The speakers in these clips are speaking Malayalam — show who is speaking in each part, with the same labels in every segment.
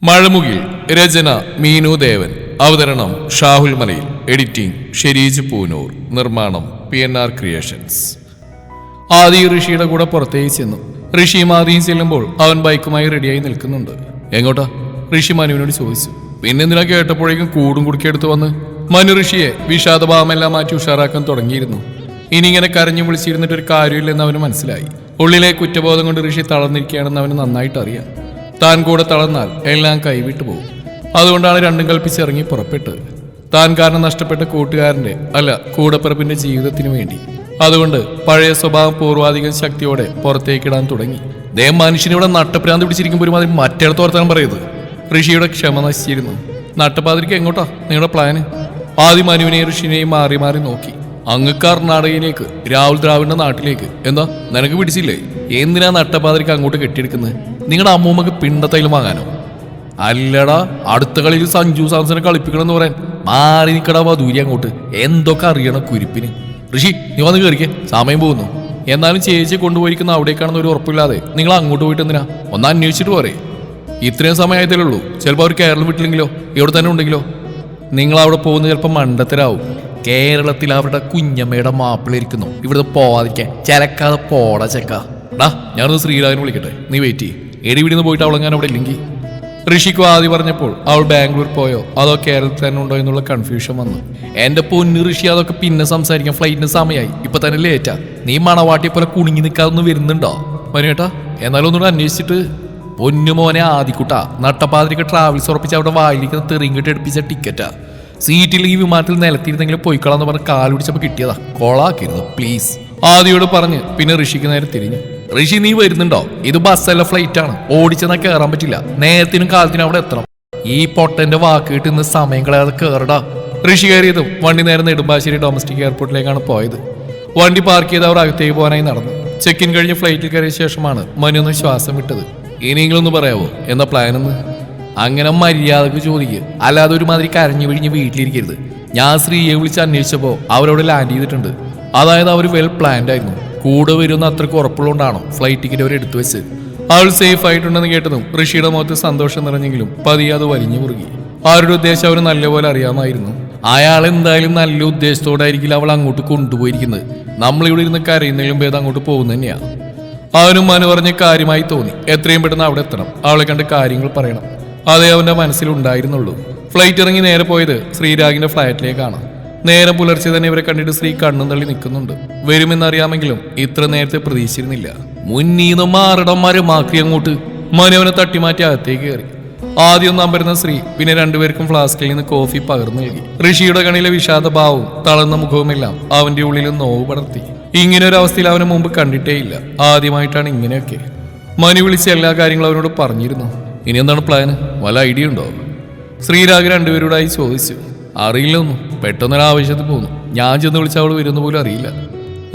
Speaker 1: മഴമുകിൽ. രചന മീനു ദേവൻ. അവതരണം ഷാഹുൽ മലയിൽ. എഡിറ്റിംഗ് ഷെരീജ് പൂനൂർ. നിർമ്മാണം PNR ക്രിയേഷൻസ്. ആദി ഋഷിയുടെ കൂടെ പുറത്തേക്ക് ചെന്നു. ഋഷിയും ആദിയും ചെല്ലുമ്പോൾ അവൻ ബൈക്കുമായി റെഡിയായി നിൽക്കുന്നുണ്ട്. എങ്ങോട്ടാ? ഋഷി മനുവിനോട് ചോദിച്ചു. പിന്നെന്തിനാ കേട്ടപ്പോഴേക്കും കൂടും കുടുക്കിയെടുത്ത് വന്ന്? മനു ഋഷിയെ വിഷാദഭാവമെല്ലാം മാറ്റി ഉഷാറാക്കാൻ തുടങ്ങിയിരുന്നു. ഇനി ഇങ്ങനെ കരഞ്ഞു വിളിച്ചിരുന്നിട്ട് ഒരു കാര്യമില്ലെന്ന് അവന് മനസ്സിലായി. ഉള്ളിലെ കുറ്റബോധം കൊണ്ട് ഋഷി തളർന്നിരിക്കുകയാണെന്ന് അവന് നന്നായിട്ട് അറിയാം. താൻ കൂടെ തളർന്നാൽ എല്ലാം കൈവിട്ടു പോകും. അതുകൊണ്ടാണ് രണ്ടും കൽപ്പിച്ചിറങ്ങി പുറപ്പെട്ടത്. താൻ കാരണം നഷ്ടപ്പെട്ട കൂട്ടുകാരന്റെ അല്ല കൂടപ്പിറപ്പിന്റെ ജീവിതത്തിനു വേണ്ടി. അതുകൊണ്ട് പഴയ സ്വഭാവം പൂർവാധികം ശക്തിയോടെ പുറത്തേക്കിടാൻ തുടങ്ങി. ദേഹം മനുഷ്യനിവിടെ നട്ടപ്രാന്ത് പിടിച്ചിരിക്കുമ്പോൾ ഒരുമാതിരി മറ്റേടത്ത് ഓർത്താൻ പറയത്. ഋഷിയുടെ ക്ഷമ നശിച്ചിരുന്നു. നട്ടപ്പാതിരിക്ക് എങ്ങോട്ടാ നിങ്ങളുടെ പ്ലാന്? ആദ്യം മനുവിനെയും ഋഷിനെയും മാറി മാറി നോക്കി. അങ്ങ് കർണാടകയിലേക്ക്, രാഹുൽ ദ്രാവിഡിന്റെ നാട്ടിലേക്ക്. എന്താ നിനക്ക് പിടിച്ചില്ലേ? എന്തിനാ നട്ടപ്പാതിരിക്ക് അങ്ങോട്ട് കെട്ടിയെടുക്കുന്നത്? നിങ്ങളുടെ അമ്മൂമ്മക്ക് പിണ്ടത്തൈലും വാങ്ങാനോ? അല്ലടാ, അടുത്ത കളിയിൽ സഞ്ജു സാംസനെ കളിപ്പിക്കണം എന്ന് പറയാൻ. മാറി നിൽക്കടാ വധൂരി അങ്ങോട്ട്. എന്തൊക്കെ അറിയണം കുരിപ്പിന്. ഋഷി നീ വന്ന് കയറിക്കേ, സമയം പോകുന്നു. എന്നാലും ചേച്ചിയെ കൊണ്ടുപോയിരിക്കുന്ന അവിടേക്കാണെന്ന് ഒരു ഉറപ്പില്ലാതെ നിങ്ങൾ അങ്ങോട്ട് പോയിട്ട് എന്തിനാ? ഒന്ന് അന്വേഷിച്ചിട്ട് പോരെ. ഇത്രയും സമയമായിട്ടല്ലേ ഉള്ളൂ. ചിലപ്പോൾ അവർ കേരളം വിട്ടില്ലെങ്കിലോ ഇവിടെ തന്നെ ഉണ്ടെങ്കിലോ? നിങ്ങൾ അവിടെ പോകുന്നത് ചിലപ്പോൾ മണ്ടത്തരാവും. കേരളത്തിൽ അവരുടെ കുഞ്ഞമ്മയുടെ മാപ്പിളിരിക്കുന്നു. ഇവിടുന്ന് പോവാതിരിക്കാൻ ചിലക്കാതെ പോടാ ചെക്ക. ഡാ ഞാനൊന്ന് ശ്രീരാഗിനെ വിളിക്കട്ടെ, നീ വെയിറ്റ് ചെയ്യ്. എടിവിടുന്ന് പോയിട്ട് അവളെങ്ങാൻ അവിടെ ഇല്ലെങ്കിൽ. ഋഷിക്കും ആദ്യം പറഞ്ഞപ്പോൾ അവൾ ബാംഗ്ലൂർ പോയോ അതോ കേരളത്തിൽ തന്നെ ഉണ്ടോ എന്നുള്ള കൺഫ്യൂഷൻ വന്നു. എന്റെ പൊന്നു ഋഷി, അതൊക്കെ പിന്നെ സംസാരിക്കാം. ഫ്ലൈറ്റിന് സമയമായി, ഇപ്പൊ തന്നെ ലേറ്റാ. നീ മണവാട്ടിയെ പോലെ കുണുങ്ങി നിൽക്കാതൊന്നും വരുന്നുണ്ടോ മനുവേട്ടാ? എന്നാലും ഒന്നുകൂടെ അന്വേഷിച്ചിട്ട്. പൊന്നുമോനെ ആദിക്കുട്ടാ, നട്ടപ്പാതിരിക്ക് ട്രാവൽസ് ഉറപ്പിച്ച് അവിടെ വായിലിരിക്കുന്ന തെറിങ്ങിട്ട് എടുപ്പിച്ച ടിക്കറ്റാ. സീറ്റിൽ ഈ വിമാനത്തിൽ നിലത്തിരുന്നെങ്കിലും പൊയ്ക്കളാന്ന് പറഞ്ഞ് കാലുപിടിച്ചപ്പോൾ കിട്ടിയതാ. കൊളാക്കിയിരുന്നു പ്ലീസ്. ആദിയോട് പറഞ്ഞ് പിന്നെ ഋഷിക്ക് നേരെ തിരിഞ്ഞു. ഋഷി നീ വരുന്നുണ്ടോ? ഇത് ബസ്സല്ല, ഫ്ലൈറ്റ് ആണ്. ഓടിച്ചെന്നാൽ കയറാൻ പറ്റില്ല. നേരത്തിനും കാലത്തിനും അവിടെ എത്തണം. ഈ പൊട്ടന്റെ വാക്ക് കിട്ടി ഇന്ന് സമയം കളയാതെ കയറടാ. ഋഷി കയറിയതും വണ്ടി നേരെ നെടുമ്പാശ്ശേരി ഡൊമസ്റ്റിക് എയർപോർട്ടിലേക്കാണ് പോയത്. വണ്ടി പാർക്ക് ചെയ്ത് അവർ അകത്തേക്ക് പോകാനായി നടന്നു. ചെക്ക് ഇൻ കഴിഞ്ഞ് ഫ്ലൈറ്റിൽ കയറിയ ശേഷമാണ് മനു ഒന്ന് ശ്വാസം വിട്ടത്. ഇനിയെങ്കിലൊന്ന് പറയാവോ എന്താ പ്ലാനെന്ന്? അങ്ങനെ മര്യാദക്ക് ചോദിക്കുക, അല്ലാതെ ഒരുമാതിരി കരഞ്ഞു പിഴിഞ്ഞ് വീട്ടിലിരിക്കരുത്. ഞാൻ ശ്രീയെ വിളിച്ച് അന്വേഷിച്ചപ്പോൾ അവരവിടെ ലാൻഡ് ചെയ്തിട്ടുണ്ട്. അതായത് അവർ വെൽ പ്ലാൻഡ് ആയിരുന്നു. കൂടെ വരുന്ന അത്രയ്ക്ക് ഉറപ്പുള്ളതുകൊണ്ടാണോ ഫ്ലൈറ്റ് ടിക്കറ്റ് അവർ എടുത്തു വെച്ച്. അവൾ സേഫ് ആയിട്ടുണ്ടെന്ന് കേട്ടതും ഋഷിയുടെ മുഖത്ത് സന്തോഷം നിറഞ്ഞെങ്കിലും പതിയെ അത് വലിഞ്ഞു മുറുകി. അവരുടെ ഉദ്ദേശം അവന് നല്ലപോലെ അറിയാമായിരുന്നു. അയാൾ എന്തായാലും നല്ല ഉദ്ദേശത്തോടായിരിക്കില്ല അവൾ അങ്ങോട്ട് കൊണ്ടുപോയിരിക്കുന്നത്. നമ്മളിവിടെ ഇരുന്ന് കരയുന്നതിലും ഭേദം അങ്ങോട്ട് പോകുന്ന തന്നെയാണ്. അവനും മനു പറഞ്ഞ കാര്യമായി തോന്നി. എത്രയും പെട്ടെന്ന് അവിടെ എത്തണം, അവളെ കണ്ട് കാര്യങ്ങൾ പറയണം. അതേ അവന്റെ മനസ്സിലുണ്ടായിരുന്നുള്ളൂ. ഫ്ലൈറ്റ് ഇറങ്ങി നേരെ പോയത് ശ്രീരാഗിന്റെ ഫ്ലാറ്റിലേക്കാണ്. നേരം പുലർച്ചെ തന്നെ ഇവരെ കണ്ടിട്ട് ശ്രീ കണ്ണും തള്ളി നിൽക്കുന്നുണ്ട്. വരുമെന്നറിയാമെങ്കിലും ഇത്ര നേരത്തെ പ്രതീക്ഷിച്ചിരുന്നില്ല. മുന്നീന്ന് മാറിടന്മാരെ മാക്കി അങ്ങോട്ട് മനുവിനെ തട്ടിമാറ്റി അകത്തേക്ക് കയറി. ആദ്യം നമ്പരുന്ന ശ്രീ പിന്നെ രണ്ടുപേർക്കും ഫ്ലാസ്കിൽ നിന്ന് കോഫി പകർന്നു നൽകി. ഋഷിയുടെ കണ്ണിലെ വിഷാദഭാവവും തളർന്ന മുഖവുമെല്ലാം അവന്റെ ഉള്ളിൽ നോവ് പടർത്തി. ഇങ്ങനെ ഒരു അവസ്ഥയിൽ അവന് മുമ്പ് കണ്ടിട്ടേയില്ല. ആദ്യമായിട്ടാണ് ഇങ്ങനെയൊക്കെ. മനു വിളിച്ച് എല്ലാ കാര്യങ്ങളും അവനോട് പറഞ്ഞിരുന്നു. ഇനി എന്താണ് പ്ലാന്? വല്ല ഐഡിയ ഉണ്ടോ? ശ്രീരാഗ് രണ്ടുപേരോടായി ചോദിച്ചു. അറിയില്ലൊന്നും, പെട്ടെന്നൊരാവശ്യത്തിൽ പോന്നു. ഞാൻ ചെന്ന് വിളിച്ച അവൾ വരുന്ന പോലും അറിയില്ല.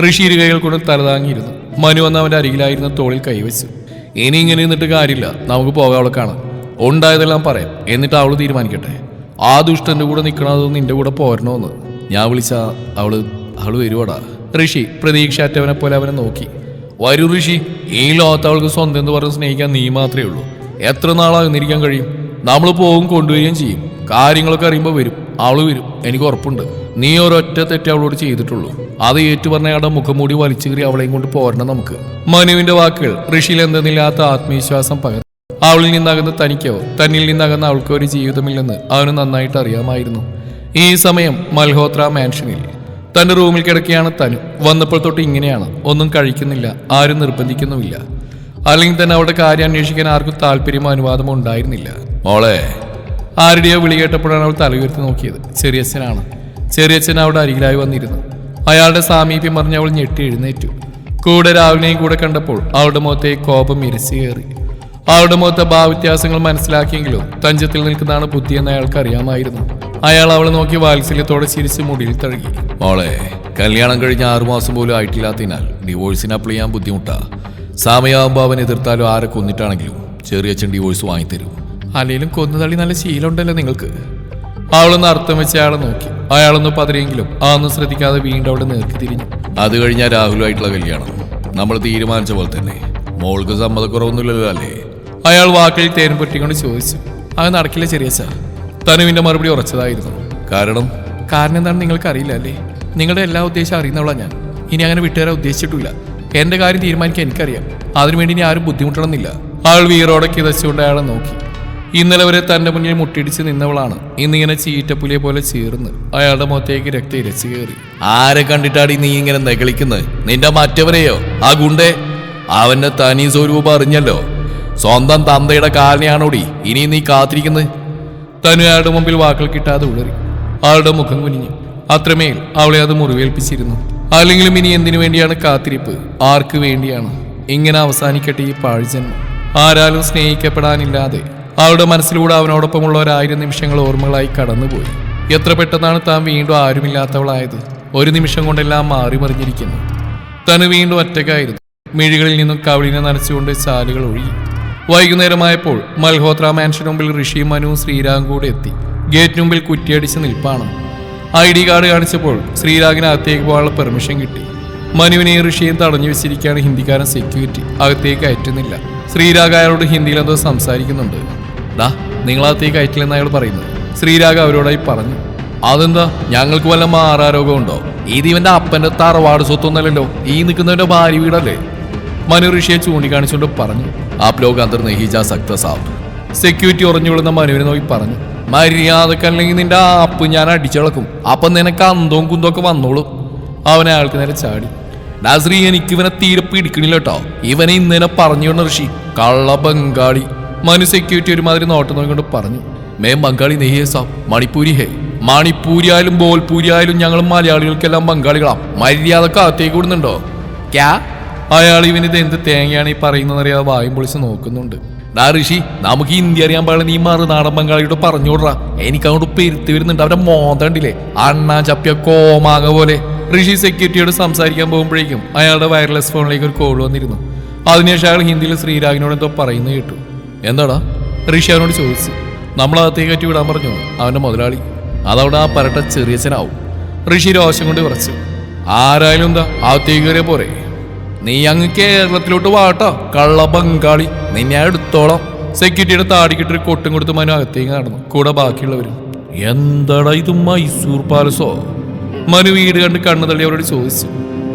Speaker 1: ഋഷി ഇരുകൈകൾ കൊണ്ട് തലതാങ്ങിയിരുന്നു. മനു വന്ന് അവന്റെ അരികിലായിരുന്ന തോളിൽ കൈവച്ചു. ഇനി ഇങ്ങനെ നിന്നിട്ട് കാര്യമില്ല, നമുക്ക് പോകാം. അവളെ കാണാം. ഉണ്ടായതെല്ലാം പറയാം, എന്നിട്ട് അവള് തീരുമാനിക്കട്ടെ. ആ ദുഷ്ടന്റെ കൂടെ നിൽക്കണോ നിന്റെ കൂടെ പോരണോന്ന്. ഞാൻ വിളിച്ച അവള് വരുവാടാ. ഋഷി പ്രതീക്ഷയറ്റവനെ പോലെ അവനെ നോക്കി. വരൂ ഋഷി, ഈ ലോകത്ത് അവൾക്ക് സ്വന്തം എന്ന് പറഞ്ഞ് സ്നേഹിക്കാൻ നീ മാത്രമേ ഉള്ളൂ. എത്ര നാളാകുന്നിരിക്കാൻ കഴിയും? നമ്മൾ പോകും, കൊണ്ടുവരികയും ചെയ്യും. കാര്യങ്ങളൊക്കെ അറിയുമ്പോൾ വരും, അവള് വരും, എനിക്ക് ഉറപ്പുണ്ട്. നീ ഒരൊറ്റ തെറ്റ് അവളോട് ചെയ്തിട്ടുള്ളൂ. അത് ഏറ്റുപറഞ്ഞയാളുടെ മുഖംമൂടി വലിച്ചു കയറി അവളെയും കൊണ്ട് പോരണം നമുക്ക്. മനുവിന്റെ വാക്കുകൾ ഋഷിയിൽ എന്തെന്നില്ലാത്ത ആത്മവിശ്വാസം പകർന്നു. അവളിൽ നിന്നകന്ന് തനിക്കോ തന്നിൽ നിന്നകന്ന് അവൾക്കോ ഒരു ജീവിതമില്ലെന്ന് അവന് നന്നായിട്ട് അറിയാമായിരുന്നു. ഈ സമയം മൽഹോത്ര മാൻഷനിൽ തന്റെ റൂമിൽ കിടക്കുകയാണ് തനു. വന്നപ്പോൾ തൊട്ട് ഇങ്ങനെയാണ്. ഒന്നും കഴിക്കുന്നില്ല, ആരും നിർബന്ധിക്കുന്നുമില്ല. അല്ലെങ്കിൽ തന്നെ അവളുടെ കാര്യം അന്വേഷിക്കാൻ ആർക്കും താല്പര്യമോ അനുവാദമോ ഉണ്ടായിരുന്നില്ല. മോളെ, ആരുടെയോ വിളി കേട്ടപ്പോഴാണ് അവൾ തല ഉയർത്തി നോക്കിയത്. ചെറിയച്ഛനാണ്. ചെറിയച്ഛൻ അവിടെ അരികിലായി വന്നിരുന്നു. അയാളുടെ സാമീപ്യം പറഞ്ഞ് അവൾ ഞെട്ടി എഴുന്നേറ്റു. കൂടെ രാവിലെയും കൂടെ കണ്ടപ്പോൾ അവളുടെ മുഖത്തെ കോപം ഇരച്ചു കയറി. അവളുടെ മുഖത്തെ ഭാവവ്യത്യാസങ്ങൾ മനസ്സിലാക്കിയെങ്കിലും തഞ്ചത്തിൽ നിൽക്കുന്നതാണ് ബുദ്ധിയെന്ന് അയാൾക്ക് അറിയാമായിരുന്നു. അയാൾ അവളെ നോക്കി വാത്സല്യത്തോടെ ചിരിച്ച് മുടിയിൽ തഴുകി. മോളെ, കല്യാണം കഴിഞ്ഞ് 6 മാസം പോലും ആയിട്ടില്ലാത്തതിനാൽ ഡിവോഴ്സിന് അപ്ലൈ ചെയ്യാൻ ബുദ്ധിമുട്ടാ. സമയമാകുമ്പോൾ അവൻ എതിർത്താലും ആരെ കൊന്നിട്ടാണെങ്കിലും ചെറിയച്ഛൻ ഡിവോഴ്സ് വാങ്ങിത്തരും. അല്ലെങ്കിലും കൊന്നുതള്ളി നല്ല ശീലമുണ്ടല്ലോ നിങ്ങൾക്ക്. അവളൊന്ന് അർത്ഥം വെച്ച് അയാളെ നോക്കി. അയാളൊന്ന് പതറിയെങ്കിലും അതൊന്നും ശ്രദ്ധിക്കാതെ വീണ്ടും അവിടെ നേർക്ക് തിരിഞ്ഞു. അത് കഴിഞ്ഞാൽ രാഹുലുമായിട്ടുള്ള കല്യാണം നമ്മൾ തീരുമാനിച്ച പോലെ തന്നെ. മോൾക്ക് സമ്മതക്കുറവൊന്നുമില്ലല്ലോ അല്ലേ? അയാൾ വാക്കിൽ തേൻ പൊട്ടിക്കൊണ്ട് ചോദിച്ചു. അത് നടക്കില്ല ചെറിയച്ച. തനുവിന്റെ മറുപടി ഉറച്ചതായിരുന്നു. കാരണം എന്താണെന്ന് നിങ്ങൾക്ക് അറിയില്ല അല്ലേ? നിങ്ങളുടെ എല്ലാ ഉദ്ദേശം അറിയുന്നവളാ ഞാൻ. ഇനി അങ്ങനെ വിട്ടുതരാൻ ഉദ്ദേശിച്ചിട്ടില്ല. എന്റെ കാര്യം തീരുമാനിക്കാൻ എനിക്കറിയാം. അതിനുവേണ്ടി ഇനി ആരും ബുദ്ധിമുട്ടണമെന്നില്ല. ആൾ വീറോടെ കിതച്ചുകൊണ്ട് അയാളെ നോക്കി. ഇന്നലെ വരെ തന്റെ മുന്നിൽ മുട്ടിടിച്ച് നിന്നവളാണ് ഇന്നിങ്ങനെ ചീറ്റപ്പുലിയെ പോലെ ചീർന്ന് അയാളുടെ മുഖത്തേക്ക് രക്തം ഇരച്ചു കയറി. ആരെ കണ്ടിട്ടാടി നീ ഇങ്ങനെ നെകളിക്കുന്നത്? നിന്റെ മറ്റവനെയോ? ആ ഗുണ്ടേ? അവന്റെ തനി സ്വരൂപം അറിഞ്ഞല്ലോ. സ്വന്തം തന്തയുടെ കാലിനെയാണോടി ഇനി നീ കാത്തിരിക്കുന്നത്? തനു അയാളുടെ മുമ്പിൽ വാക്കുകൾ കിട്ടാതെ ഉളറി. ആളുടെ മുഖം കുനിഞ്ഞു. അത്രമേൽ അവളെ അത് മുറിവേൽപ്പിച്ചിരുന്നു. അല്ലെങ്കിലും ഇനി എന്തിനു വേണ്ടിയാണ് കാത്തിരിപ്പ്? ആർക്ക് വേണ്ടിയാണ്? ഇങ്ങനെ അവസാനിക്കട്ടെ ഈ പാഴ്ജന്മം. ആരാലും സ്നേഹിക്കപ്പെടാനില്ലാതെ അവളുടെ മനസ്സിലൂടെ അവനോടൊപ്പമുള്ള 1000 നിമിഷങ്ങൾ ഓർമ്മകളായി കടന്നുപോയി. എത്ര പെട്ടെന്നാണ് താൻ വീണ്ടും ആരുമില്ലാത്തവളായത്. ഒരു നിമിഷം കൊണ്ടെല്ലാം മാറിമറിഞ്ഞിരിക്കുന്നു. തനു വീണ്ടും ഒറ്റയ്ക്കായിരുന്നു. മിഴികളിൽ നിന്നും കവിളിനെ നനച്ചുകൊണ്ട് ചാലുകൾ ഒഴുകി. വൈകുന്നേരമായപ്പോൾ മൽഹോത്ര മാൻഷന് മുമ്പിൽ ഋഷിയും മനുവും ശ്രീരാഗും കൂടെ എത്തി. ഗേറ്റിന് മുമ്പിൽ കുറ്റിയടിച്ച് നിൽപ്പാണ്. ID കാർഡ് കാണിച്ചപ്പോൾ ശ്രീരാഗിന് അകത്തേക്ക് പോകാനുള്ള പെർമിഷൻ കിട്ടി. മനുവിനെയും ഋഷിയെയും തടഞ്ഞു വെച്ചിരിക്കുകയാണ് ഹിന്ദിക്കാരൻ സെക്യൂരിറ്റി. അകത്തേക്ക് അയറ്റുന്നില്ല. ശ്രീരാഗ് അയാളോട് ഹിന്ദിയിൽ എന്തോ സംസാരിക്കുന്നുണ്ട്. നിങ്ങളകത്തേക്ക് അയറ്റില്ലെന്ന് അയാൾ പറയുന്നത്. ശ്രീരാഗ് അവരോടായി പറഞ്ഞു. അതെന്താ, ഞങ്ങൾക്ക് വല്ല മാറാരോഗമുണ്ടോ? ഇത് ഇവന്റെ അപ്പന്റെ തറവാട് സ്വത്തൊന്നല്ലോ. ഈ നിൽക്കുന്നവന്റെ ഭാര്യ വീടല്ലേ? മനു ഋഷിയെ ചൂണ്ടിക്കാണിച്ചുകൊണ്ട് പറഞ്ഞു. ആപ് ലോഗ് അന്തർ നഹീ ജാ സക്ത സാബ്. സെക്യൂരിറ്റി ഉറഞ്ഞു വിളുന്ന മനുവിനെ നോക്കി പറഞ്ഞു. മര്യാദക്കല്ലെങ്കിൽ നിന്റെ ആപ്പ് ഞാൻ അടിച്ചിളക്കും. അപ്പം നിനക്ക് അന്തവും കുന്തമൊക്കെ വന്നോളും. അവനെ അയാൾക്ക് നേരെ ചാടി. ശ്രീ, എനിക്ക് ഇവനെ തീരെ പിടിക്കണില്ല കേട്ടോ. ഇവനെ ഇന്നലെ പറഞ്ഞോണ്ട് ഋഷി കള്ള ബംഗാളി. മനു സെക്യൂരിറ്റി ഒരുമാതിരി നോട്ടം നോക്കിക്കൊണ്ട് പറഞ്ഞു. മേ ബംഗാളി നെയ്യേ സാബ്, മണിപ്പൂരി ഹേ. മണിപ്പൂരിയായാലും ബോൽപൂരിയായാലും ഞങ്ങൾ മലയാളികൾക്കെല്ലാം ബംഗാളികളാ. മര്യാദക്ക് അകത്തേക്ക് വിടുന്നുണ്ടോ? ക്യാ? അയാൾ ഇവനിത് എന്ത് തേങ്ങയാണ് ഈ പറയുന്നതെന്നറിയാതെ വായും പൊളിച്ച് നോക്കുന്നുണ്ട്. ഋഷി, നമുക്ക് ഹിന്ദി അറിയാൻ പാടില്ല. നീ മറുനാടൻ ബംഗാളിയോട് പറഞ്ഞോടാ. എനിക്ക് അങ്ങോട്ട് പെരുത്തി വരുന്നുണ്ട്. അവരുടെ മോന്തണ്ടില്ലേ, അണ്ണാ ചപ്പിയ കോമാങ്ങ പോലെ. ഋഷി സെക്യൂരിറ്റിയോട് സംസാരിക്കാൻ പോകുമ്പോഴേക്കും അയാളുടെ വയർലെസ് ഫോണിലേക്ക് ഒരു കോൾ വന്നിരുന്നു. അതിനുശേഷം അയാൾ ഹിന്ദിയിൽ ശ്രീരാഗിനോട് എന്തോ പറയുന്നത് കേട്ടു. എന്താടാ? ഋഷി അവനോട് ചോദിച്ചു. നമ്മളകത്തേക്ക് കയറ്റി വിടാൻ പറഞ്ഞു അവന്റെ മുതലാളി. അതവിടെ ആ പരട്ട ചെറിയച്ഛനാവും. ഋഷി രോഷം കൊണ്ട് വിറച്ചു. ആരായാലും എന്താ, അകത്തേക്ക് കയറിയ പോരെ? നീ അങ്ങ് കേരളത്തിലോട്ട് വാട്ടോ കള്ള ബംഗാളി, നിന്നെ എടുത്തോളാം. സെക്യൂരിറ്റിയുടെ താടിക്കിട്ടൊരു കൊട്ടും കൊടുത്ത് മനു അകത്തേക്ക് നടന്നു. കൂടെ ബാക്കിയുള്ളവരും. എന്താടാ ഇത്, മൈസൂർ പാലസോ? മനു വീട് കണ്ട് കണ്ണു തള്ളി അവരോട് ചോദിച്ചു.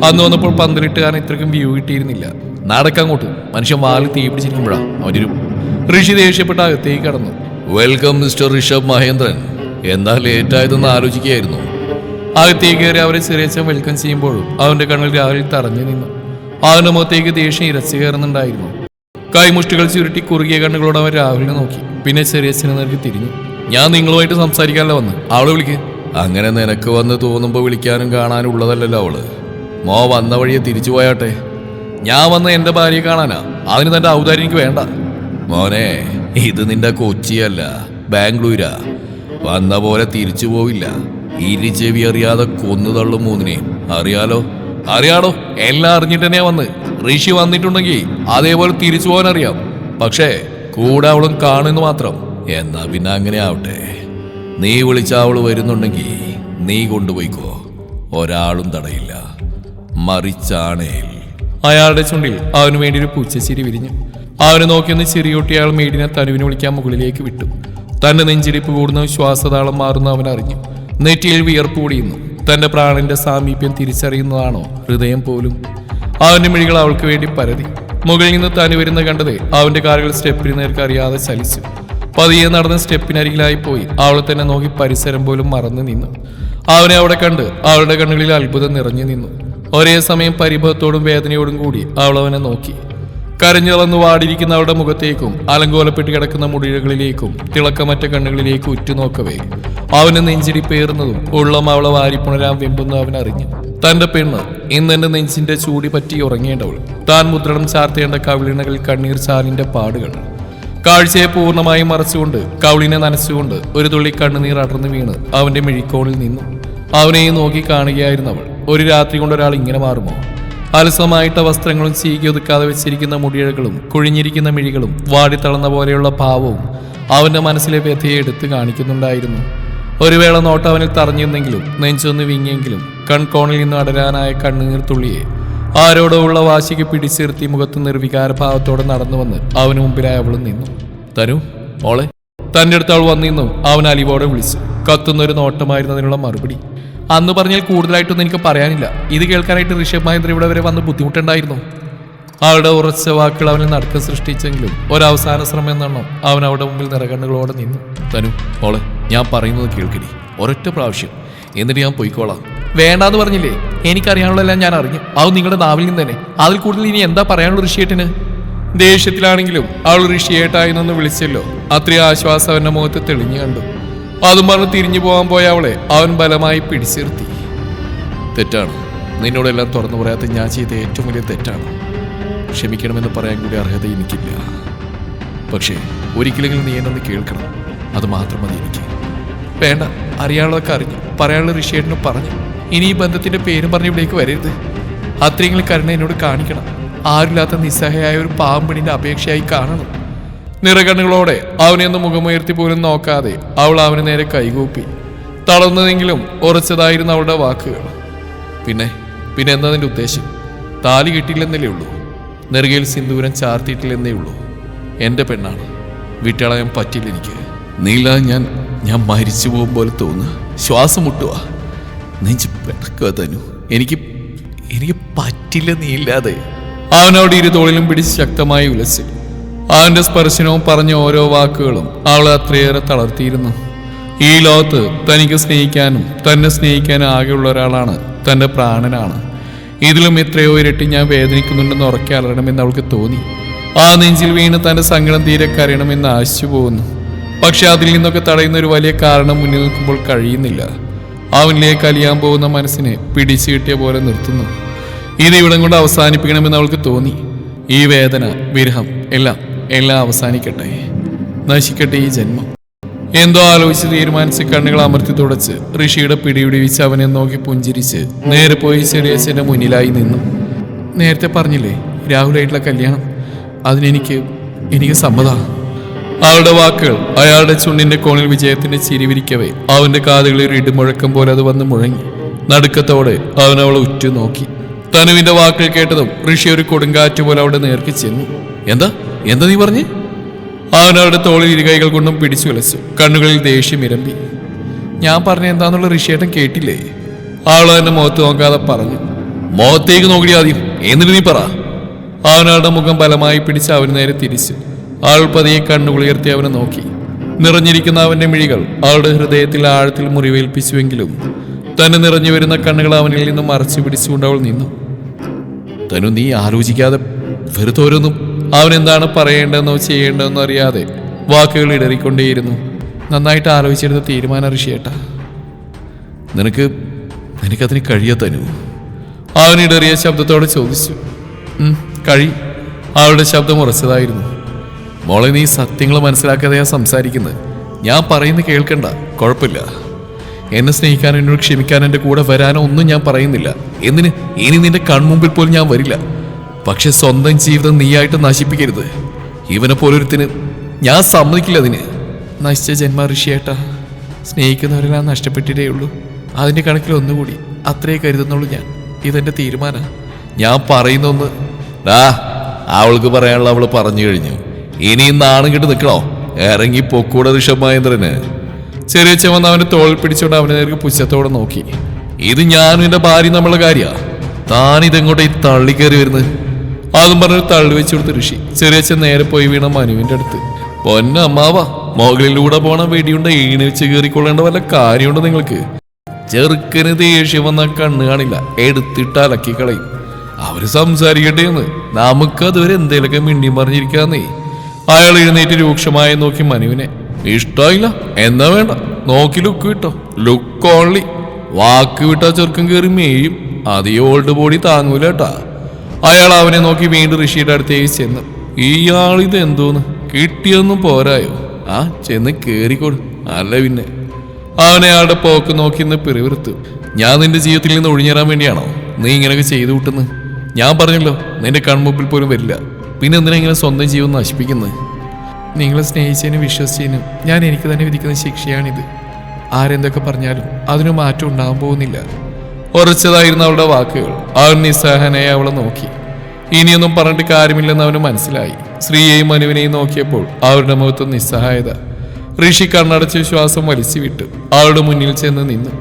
Speaker 1: അന്ന് വന്നപ്പോൾ പന്തലിട്ടുകാരൻ ഇത്രയ്ക്കും വ്യൂ കിട്ടിയിരുന്നില്ല. നടക്കങ്ങോട്ട്. മനുഷ്യൻ വാലിൽ തീ പിടിച്ചിരിക്കുമ്പോഴാ അവരും. ഋഷി ദേഷ്യപ്പെട്ട അകത്തേക്ക് കടന്നു. Welcome mister Rishabh Mahendran. എന്താ ലേറ്റായതെന്ന് ആലോചിക്കുകയായിരുന്നു. അകത്തേക്ക് കയറി അവരെ ചെറിയച്ഛൻ വെൽക്കം ചെയ്യുമ്പോഴും അവന്റെ കണ്ണിൽ രാവിലെ തറഞ്ഞു നിന്നു. അവന്റെ മുഖത്തേക്ക് ദേഷ്യം ഇരച്ചു കയറുന്നുണ്ടായിരുന്നു. കൈമുഷ്ടികൾ ചുരുട്ടി കുറുകിയ കണ്ണുകളോട് അവൻ രാഹുലിനെ നോക്കി. പിന്നെ ചെറിയച്ഛനെ നേർക്ക് തിരിഞ്ഞു. ഞാൻ നിങ്ങളുമായിട്ട് സംസാരിക്കാനല്ല വന്ന്. അവളെ വിളിക്ക്. അങ്ങനെ നിനക്ക് വന്ന് തോന്നുമ്പോൾ വിളിക്കാനും കാണാനും ഉള്ളതല്ലല്ലോ അവള്. മോ വന്ന വഴിയെ തിരിച്ചു പോയാട്ടെ. ഞാൻ വന്ന എന്റെ ഭാര്യയെ കാണാനാ. അതിന് തന്റെ ഔദാര്യം എനിക്ക് വേണ്ട. മോനെ, ഇത് നിന്റെ കൊച്ചിയല്ല, ബാംഗ്ലൂരാ. വന്ന പോലെ തിരിച്ചു പോവില്ല. ഇരുചെവി അറിയാതെ കൊന്നു തള്ളും മൂന്നിനെയും. അറിയാലോ? അറിയാടോ, എല്ലാം അറിഞ്ഞിട്ട് തന്നെയാ വന്ന്. ഋഷി വന്നിട്ടുണ്ടെങ്കിൽ അതേപോലെ തിരിച്ചു പോകാൻ അറിയാം. പക്ഷേ കൂടെ അവളും കാണുന്നു മാത്രം. എന്നാ പിന്നെ അങ്ങനെ ആവട്ടെ. നീ വിളിച്ച അവള് വരുന്നുണ്ടെങ്കിൽ നീ കൊണ്ടുപോയിക്കോ. ഒരാളും തടയില്ല. മറിച്ചാണേൽ. അയാളുടെ ചുണ്ടിൽ അവന് വേണ്ടി ഒരു പൂച്ചച്ചിരി വിരിഞ്ഞു. അവനെ നോക്കിയൊന്ന് ചെറിയൊട്ടി അയാൾ മേടിനെ തനുവിനെ വിളിക്കാൻ മുകളിലേക്ക് വിട്ടു. തന്റെ നെഞ്ചിടിപ്പ് കൂടുന്ന ശ്വാസതാളം മാറുന്ന അവൻ അറിഞ്ഞു. നെറ്റിയിൽ വിയർപ്പ് കൂടിയുന്നു. തന്റെ പ്രാണന്റെ സാമീപ്യം തിരിച്ചറിയുന്നതാണോ ഹൃദയം പോലും? അവന്റെ മിഴികൾ അവൾക്ക് വേണ്ടി പരതി. മുകളിൽ നിന്ന് തനു വരുന്ന കണ്ടത് അവന്റെ കാലുകൾ സ്റ്റെപ്പിന് നേർക്ക് അറിയാതെ ചലിച്ചു. പതിയെ നടന്ന് സ്റ്റെപ്പിനരികിലായി പോയി അവളെ തന്നെ നോക്കി പരിസരം പോലും മറന്നു നിന്നു. അവനെ അവിടെ കണ്ട് അവളുടെ കണ്ണുകളിൽ അത്ഭുതം നിറഞ്ഞു നിന്നു. ഒരേ സമയം പരിഭവത്തോടും വേദനയോടും കൂടി അവൾ അവനെ നോക്കി. കരഞ്ഞളന്ന് വാടിയിരിക്കുന്ന അവളുടെ മുഖത്തേക്കും അലങ്കോലപ്പെട്ട് കിടക്കുന്ന മുടികളിലേക്കും തിളക്കമറ്റ കണ്ണുകളിലേക്കും ഉറ്റുനോക്കവേ അവന് നെഞ്ചിടിപ്പേറുന്നതും ഉള്ളം അവളെ വാരിപ്പുണരാൻ വെമ്പുന്ന അവൻ അറിഞ്ഞു. തന്റെ പെണ്ണ് ഇന്നെന്റെ നെഞ്ചിന്റെ ചൂടി പറ്റി ഉറങ്ങേണ്ടവൾ. താൻ മുദ്രണം ചാർത്തേണ്ട കവിളിണകൾ കണ്ണീർ ചാലിന്റെ പാടുകൾ. കാഴ്ചയെ പൂർണ്ണമായും മറച്ചുകൊണ്ട് കവിളിനെ നനച്ചുകൊണ്ട് ഒരു തുള്ളി കണ്ണുനീർ അടർന്നു വീണ് അവന്റെ മിഴിക്കോണിൽ നിന്നു. അവനെയും നോക്കി കാണുകയായിരുന്നു അവൾ. ഒരു രാത്രി കൊണ്ട് ഒരാൾ ഇങ്ങനെ മാറുമോ? അലസമായിട്ട വസ്ത്രങ്ങളും ചീകി ഒതുക്കാതെ വെച്ചിരിക്കുന്ന മുടിയഴകളും കുഴിഞ്ഞിരിക്കുന്ന മിഴികളും വാടിത്തളർന്ന പോലെയുള്ള ഭാവവും അവന്റെ മനസ്സിലെ വ്യഥയെ എടുത്തു കാണിക്കുന്നുണ്ടായിരുന്നു. ഒരു വേള നോട്ട് അവനിൽ തറഞ്ഞിരുന്നെങ്കിലും നെഞ്ചൊന്ന് വിങ്ങിയെങ്കിലും കൺകോണിൽ നിന്ന് അടരാനായ കണ്ണുനീർ തുള്ളിയെ ആരോടോ ഉള്ള വാശിക്ക് പിടിച്ചിർത്തി മുഖത്ത് നിർവികാര ഭാവത്തോടെ നടന്നു വന്ന് അവന് മുമ്പിലായി അവളും നിന്നു. തനു മോളെ. തൻ്റെ അടുത്ത് അവൾ വന്നിന്നും അവൻ അലിവോടെ വിളിച്ചു. കത്തുന്നൊരു നോട്ടമായിരുന്നതിനുള്ള മറുപടി. അന്ന് പറഞ്ഞാൽ കൂടുതലായിട്ടൊന്നും എനിക്ക് പറയാനില്ല. ഇത് കേൾക്കാനായിട്ട് ഋഷഭ് മഹേന്ദ്ര ഇവിടെ വരെ വന്ന് ബുദ്ധിമുട്ടുണ്ടായിരുന്നു. അവളുടെ ഉറച്ച വാക്കുകൾ അവനെ നടക്കം സൃഷ്ടിച്ചെങ്കിലും ഒരവസാന ശ്രമം എന്നെണ്ണം അവൻ അവിടെ മുമ്പിൽ നിറകണ്ണുകളോടെ നിന്നു. തനു മോളെ, ഞാൻ പറയുന്നത് കേൾക്കടി, ഒരൊറ്റ പ്രാവശ്യം, എന്നിട്ട് ഞാൻ പോയിക്കോളാം. വേണ്ടാന്ന് പറഞ്ഞില്ലേ? എനിക്കറിയാനുള്ളതെല്ലാം ഞാൻ അറിഞ്ഞു. അത് നിങ്ങളുടെ നാവിൽ നിന്ന് തന്നെ. അതിൽ കൂടുതൽ ഇനി എന്താ പറയാനുള്ള ഋഷിയേട്ടന്? ദേഷ്യത്തിലാണെങ്കിലും അവൾ ഋഷിയേട്ടായെന്നൊന്ന് വിളിച്ചല്ലോ. അത്രയും ആശ്വാസം അവന്റെ മുഖത്ത് തെളിഞ്ഞു കണ്ടു. അതും പറഞ്ഞ് തിരിഞ്ഞു പോകാൻ പോയ അവളെ അവൻ ബലമായി പിടിച്ചിർത്തി. തെറ്റാണ്, നിന്നോടെല്ലാം തുറന്നു പറയാത്ത ഞാൻ ചെയ്ത ഏറ്റവും വലിയ തെറ്റാണ്. ക്ഷമിക്കണമെന്ന് പറയാൻ കൂടി അർഹത എനിക്കില്ല. പക്ഷേ ഒരിക്കലെങ്കിലും നീ എന്നൊന്ന് കേൾക്കണം, അത് മാത്രം മതി എനിക്ക്. വേണ്ട, അറിയാനുള്ളതൊക്കെ അറിഞ്ഞു. പറയാനുള്ള ഋഷിയേട്ടനും പറഞ്ഞു. ഇനി ഈ ബന്ധത്തിന്റെ പേരും പറഞ്ഞ് ഇവിടേക്ക് വരരുത്. അത്രയെങ്കിലും കരുണ എന്നോട് കാണിക്കണം. ആരില്ലാത്ത നിസ്സഹായ ഒരു പാമ്പിണിന്റെ അപേക്ഷയായി കാണണം. നിറകണ്ണുകളോടെ അവനെ ഒന്ന് മുഖമുയർത്തി പോലും നോക്കാതെ അവൾ അവന് നേരെ കൈകൂപ്പി. തളർന്നതെങ്കിലും ഉറച്ചതായിരുന്നു അവളുടെ വാക്കുകൾ. പിന്നെ എന്നതിൻ്റെ ഉദ്ദേശം? താലി കിട്ടിയില്ലെന്നല്ലേ ഉള്ളൂ, നെറുകയിൽ സിന്ദൂരം ചാർത്തിയിട്ടില്ലെന്നേ ഉള്ളൂ. എൻ്റെ പെണ്ണാണ്, വിട്ടളയാൻ പറ്റില്ല എനിക്ക്. നീല ഞാൻ മരിച്ചു പോകും പോലെ തോന്നുന്നു. ശ്വാസം മുട്ടുക, നെഞ്ച് പിടക്കുക. തനു, എനിക്ക് പറ്റില്ല നീയില്ലാതെ. അവനവിടെ ഇരു തോളിലും പിടിച്ച് ശക്തമായി ഉലച്ചു. അവന്റെ സ്പർശനവും പറഞ്ഞ ഓരോ വാക്കുകളും അവളെ അത്രയേറെ തളർത്തിയിരുന്നു. ഈ ലോകത്ത് തനിക്ക് സ്നേഹിക്കാനും തന്നെ സ്നേഹിക്കാനും ആകെയുള്ള ഒരാളാണ് തൻ്റെ പ്രാണനാണ്. ഇതിലും എത്രയോ ഇരട്ടി ഞാൻ വേദനിക്കുന്നുണ്ടെന്ന് ഉറക്കെ അലറണമെന്ന് അവൾക്ക് തോന്നി. ആ നെഞ്ചിൽ വീണ് തൻ്റെ സങ്കടം തീരെ കരയണമെന്ന് ആശിച്ചു പോകുന്നു. പക്ഷെ അതിൽ നിന്നൊക്കെ തടയുന്ന ഒരു വലിയ കാരണം മുന്നിൽ നിൽക്കുമ്പോൾ കഴിയുന്നില്ല. അവനിലേക്ക് അലിയാൻ പോകുന്ന മനസ്സിനെ പിടിച്ചു കിട്ടിയ പോലെ നിർത്തുന്നു. ഇത് ഇവിടം കൊണ്ട് അവസാനിപ്പിക്കണമെന്ന് അവൾക്ക് തോന്നി. ഈ വേദന, വിരഹം എല്ലാം അവസാനിക്കട്ടെ, നശിക്കട്ടെ ഈ ജന്മം. എന്തോ ആലോചിച്ച് തീരുമാനിച്ച് കണ്ണുകൾ അമർത്തി തുടച്ച് ഋഷിയുടെ പിടിപിടിവിച്ച് അവനെ നോക്കി പുഞ്ചിരിച്ച് നേരെ പോയി ചെറിയച്ഛൻ്റെ മുന്നിലായി നിന്നു. നേരത്തെ പറഞ്ഞില്ലേ രാഹുലായിട്ടുള്ള കല്യാണം, അതിനെനിക്ക് സമ്മതമാണ്. അവളുടെ വാക്കുകൾ അയാളുടെ ചുണ്ടിന്റെ കോണിൽ വിജയത്തിന്റെ ചിരിവിരിക്കവേ അവന്റെ കാതുകളിൽ ഒരു ഇടിമുഴക്കം പോലെ അത് വന്ന് മുഴങ്ങി. നടുക്കത്തോടെ അവൻ അവളെ ഉറ്റു നോക്കി. തനുവിന്റെ വാക്കുകൾ കേട്ടതും ഋഷി ഒരു കൊടുങ്കാറ്റ് പോലെ അവിടെ നേർക്ക് ചെന്നു. എന്താ നീ പറഞ്ഞ്? അവൻ അവരുടെ തോളിൽ ഇരുകൈകൾ കൊണ്ടും പിടിച്ചു വിലച്ചു. കണ്ണുകളിൽ ദേഷ്യം ഇരമ്പി. ഞാൻ പറഞ്ഞ എന്താന്നുള്ള ഋഷിയേട്ടൻ കേട്ടില്ലേ? അവൾ അവന്റെ മുഖത്ത് നോക്കാതെ പറഞ്ഞു. മുഖത്തേക്ക് നോക്കി ആദ്യം, എന്നിട്ട് നീ പറ. അവനവളുടെ മുഖം ബലമായി പിടിച്ച് അവന് നേരെ തിരിച്ചു. അവൾ പതിയെ കണ്ണുകളുയർത്തി അവനെ നോക്കി. നിറഞ്ഞിരിക്കുന്ന അവന്റെ മിഴികൾ അവളുടെ ഹൃദയത്തിൽ ആഴത്തിൽ മുറിവേൽപ്പിച്ചുവെങ്കിലും തന്നെ നിറഞ്ഞു വരുന്ന കണ്ണുകൾ അവനിൽ നിന്നും മറച്ചു പിടിച്ചുകൊണ്ട് അവൾ നിന്നു. തനു, നീ ആലോചിക്കാതെ വെറുതെ ഓരോന്നും. അവൻ എന്താണ് പറയേണ്ടതെന്നോ ചെയ്യേണ്ടതെന്നോ അറിയാതെ വാക്കുകൾ ഇടറിക്കൊണ്ടേയിരുന്നു. നന്നായിട്ട് ആലോചിച്ചെടുത്ത തീരുമാനം ഋഷിയേട്ടാ. നിനക്കതിന് കഴിയോ തനു? അവൻ ഇടറിയ ശബ്ദത്തോടെ ചോദിച്ചു. അവളുടെ ശബ്ദം ഉറച്ചതായിരുന്നു. മോളെ, നീ സത്യങ്ങൾ മനസ്സിലാക്കാതെയാ സംസാരിക്കുന്നത്. ഞാൻ പറയുന്നത് കേൾക്കണ്ട, കുഴപ്പമില്ല. എന്നെ സ്നേഹിക്കാനോ എന്നോട് ക്ഷമിക്കാനോ എൻ്റെ കൂടെ വരാനോ ഒന്നും ഞാൻ പറയുന്നില്ല. ഇനി നിന്റെ കൺമുമ്പിൽ പോലും ഞാൻ വരില്ല. പക്ഷെ സ്വന്തം ജീവിതം നീയായിട്ട് നശിപ്പിക്കരുത്. ഇവനെ പോലൊരുത്തിന് ഞാൻ സമ്മതിക്കില്ല. അതിന് നശിച്ച ജന്മ ഋഷിയേട്ടാ. സ്നേഹിക്കുന്നവരെല്ലാം നഷ്ടപ്പെട്ടിട്ടേ ഉള്ളൂ. അതിൻ്റെ കണക്കിൽ ഒന്നുകൂടി അത്രേ കരുതുന്നുള്ളൂ ഞാൻ. ഇതെൻ്റെ തീരുമാനം. ഞാൻ പറയുന്നൊന്ന് അവൾക്ക് പറയാനുള്ള അവള് പറഞ്ഞു കഴിഞ്ഞു. ഇനിയും നാണം കെട്ട് നിൽക്കണോ? ഇറങ്ങി പൊക്കൂടെ ഋഷഭ് മഹേന്ദ്രന്. ചെറിയ ചെവന്ന് അവന്റെ തോളിൽ പിടിച്ചോണ്ട് അവനെ നേർക്ക് പുച്ഛത്തോടെ നോക്കി. ഇത് ഞാനും എന്റെ ഭാര്യ നമ്മളെ കാര്യ. താനിതെങ്ങോട്ട് ഈ തള്ളിക്കയറി വരുന്നത്? അതും പറഞ്ഞൊരു തള്ളി വെച്ചു കൊടുത്ത് ഋഷി. ചെറിയച്ഛൻ നേരെ പോയി വീണ മനുവിന്റെ അടുത്ത്. പൊന്നമ്മാവാ, മുകളിലൂടെ പോണ വെടിയുണ്ട ഈണി വെച്ച് കയറിക്കൊള്ളേണ്ട വല്ല കാര്യമുണ്ട് നിങ്ങൾക്ക്? ചെറുക്കന് ദേഷ്യം വന്നാൽ കണ്ണ് കാണില്ല, എടുത്തിട്ട് അലക്കിക്കളയും. അവര് സംസാരിക്കട്ടെ എന്ന്, നമുക്കതുവരെ എന്തേലൊക്കെ മിണ്ടി പറഞ്ഞിരിക്കാന്നേ. അയാൾ എഴുന്നേറ്റ് രൂക്ഷമായി നോക്കി മനുവിനെ. ഇഷ്ടമായില്ല എന്നാ വേണ്ട, നോക്കി ലുക്ക് വിട്ടോ. Look only. വാക്ക് വിട്ടാ ചെറുക്കൻ കയറി മേയും. അത് ഈ ഓൾഡ് ബോഡി താങ്ങൂല കേട്ടാ. അയാൾ അവനെ നോക്കി വീണ്ടും ഋഷിയുടെ അടുത്തേക്ക് ചെന്നു. ഇയാളിത് എന്തോന്ന്, കിട്ടിയൊന്നും പോരായോ? ചെന്ന് കേറിക്കോട്. അല്ല പിന്നെ. അവനെ അയാളുടെ പോക്ക് നോക്കി ഇന്ന് പിറിവിറുത്തു. ഞാൻ നിന്റെ ജീവിതത്തിൽ നിന്ന് ഒഴിഞ്ഞേറാൻ വേണ്ടിയാണോ നീ ഇങ്ങനെയൊക്കെ ചെയ്തു കൂട്ടുന്നത്? ഞാൻ പറഞ്ഞല്ലോ, നിന്റെ കൺമുമ്പിൽ പോലും വരില്ല. പിന്നെ എന്തിനാ ഇങ്ങനെ സ്വന്തം ജീവൻ നശിപ്പിക്കുന്നത്? നിങ്ങളെ സ്നേഹിച്ചതിനും വിശ്വസിച്ചതിനും ഞാൻ എനിക്ക് തന്നെ വിധിക്കുന്ന ശിക്ഷയാണിത്. ആരെന്തൊക്കെ പറഞ്ഞാലും അതിന് മാറ്റം ഉണ്ടാകാൻ പോകുന്നില്ല. ഉറച്ചതായിരുന്നു അവളുടെ വാക്കുകൾ. അവൻ നിസ്സഹനായി അവളെ നോക്കി. ഇനിയൊന്നും പറഞ്ഞിട്ട് കാര്യമില്ലെന്ന് അവന് മനസ്സിലായി. സ്ത്രീയെയും മനുവിനെയും നോക്കിയപ്പോൾ അവരുടെ മുഖത്ത് നിസ്സഹായത. ഋഷി കണ്ണടച്ച് ശ്വാസം വലിച്ചു വിട്ടു അവളുടെ മുന്നിൽ ചെന്ന് നിന്നു.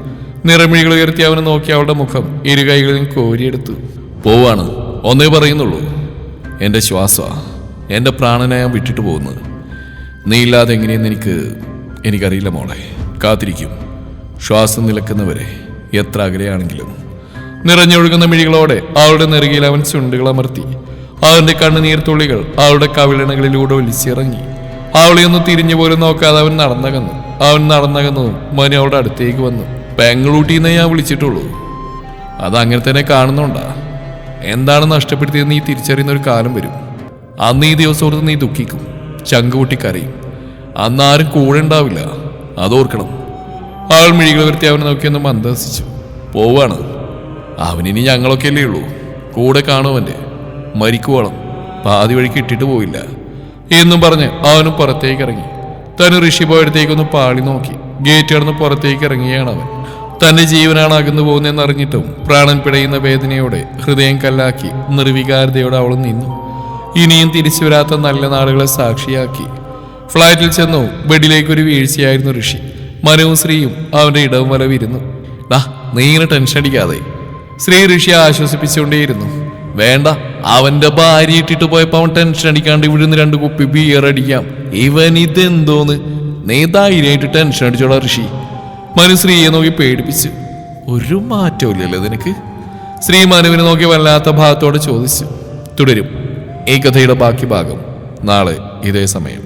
Speaker 1: നിറമിഴികൾ ഉയർത്തി അവനെ നോക്കി അവളുടെ മുഖം ഇരു കൈകളിലും കോരിയെടുത്തു. പോവാണ്, ഒന്നേ പറയുന്നുള്ളൂ. എൻ്റെ ശ്വാസ, എൻ്റെ പ്രാണനെ ഞാൻ വിട്ടിട്ട് പോകുന്നത്. നീ ഇല്ലാതെ എങ്ങനെയെന്ന് എനിക്കറിയില്ല മോളെ. കാത്തിരിക്കും, ശ്വാസം നിലക്കുന്നവരെ, എത്ര അകലെയാണെങ്കിലും. നിറഞ്ഞൊഴുകുന്ന മിഴികളോടെ അവളുടെ നെറുകയിൽ അവൻ ചുണ്ടുകൾ അമർത്തി. അവന്റെ കണ്ണുനീർത്തുള്ളികൾ അവളുടെ കവിളണകളിലൂടെ ഒലിച്ചിറങ്ങി. അവളെ ഒന്ന് തിരിഞ്ഞു പോലും നോക്കാതെ അവൻ നടന്നകന്നതും മനു അവളുടെ അടുത്തേക്ക് വന്നു. പെങ്ങളൂട്ടിന്നേ ഞാൻ വിളിച്ചിട്ടുള്ളൂ. അതങ്ങനെ തന്നെ കാണുന്നുണ്ടാ. എന്താണ് നഷ്ടപ്പെടുത്തിയത് നീ തിരിച്ചറിയുന്ന ഒരു കാലം വരും. അന്ന് ഈ ദിവസത്തോട് നീ ദുഃഖിക്കും, ചങ്കുപൊട്ടി കരയും. അന്നാരും കൂടെ ഉണ്ടാവില്ല, അതോർക്കണം. അവൾ മിഴികൾ ഉയർത്തി അവനെ നോക്കിയൊന്ന് മന്ദഹസിച്ചു. പോവാണ്, അവനിനി ഞങ്ങളൊക്കെ അല്ലേ ഉള്ളൂ. കൂടെ കാണുവന്റെ, മരിക്കുവോളം പാതി വഴിക്ക് ഇട്ടിട്ട് പോയില്ല എന്നും പറഞ്ഞ് അവനും പുറത്തേക്ക് ഇറങ്ങി. തന് ഋഷി പോയടത്തേക്കൊന്ന് പാളി നോക്കി. ഗേറ്റ് കടന്ന് പുറത്തേക്ക് ഇറങ്ങിയാണ് അവൻ. തന്റെ ജീവനാണ് അകന്നു പോകുന്നതെന്നറിഞ്ഞിട്ടും പ്രാണൻ പിടയുന്ന വേദനയോടെ ഹൃദയം കല്ലാക്കി നിർവികാരതയോടെ അവൾ നിന്നു. ഇനിയും തിരിച്ചു വരാത്ത നല്ല നാളുകളെ സാക്ഷിയാക്കി. ഫ്ലാറ്റിൽ ചെന്നു ബെഡിലേക്കൊരു വീഴ്ചയായിരുന്നു ഋഷി. മനുവും ശ്രീയും അവന്റെ ഇടവും വലവിരുന്നു. നീ ഇങ്ങനെ ടെൻഷൻ അടിക്കാതെ, ശ്രീ ഋഷിയെ ആശ്വസിപ്പിച്ചുകൊണ്ടേയിരുന്നു. വേണ്ട, അവന്റെ ഭാര്യ ഇട്ടിട്ട് പോയപ്പോ അവൻ ടെൻഷൻ അടിക്കാണ്ട് ഇവിടുന്ന് 2 കുപ്പി ബിയർ അടിക്കാം. ഇവൻ ഇതെന്തോന്ന്, നീ ധൈര്യമായിട്ട് ടെൻഷൻ അടിച്ചോളാ ഋഷി. മനു ശ്രീയെ നോക്കി പേടിപ്പിച്ചു. ഒരു മാറ്റമില്ലല്ലോ നിനക്ക്? ശ്രീ മനുവിനെ നോക്കി വല്ലാത്ത ഭാഗത്തോടെ ചോദിച്ചു. തുടരും ഈ കഥയുടെ ബാക്കി ഭാഗം നാളെ ഇതേ സമയം.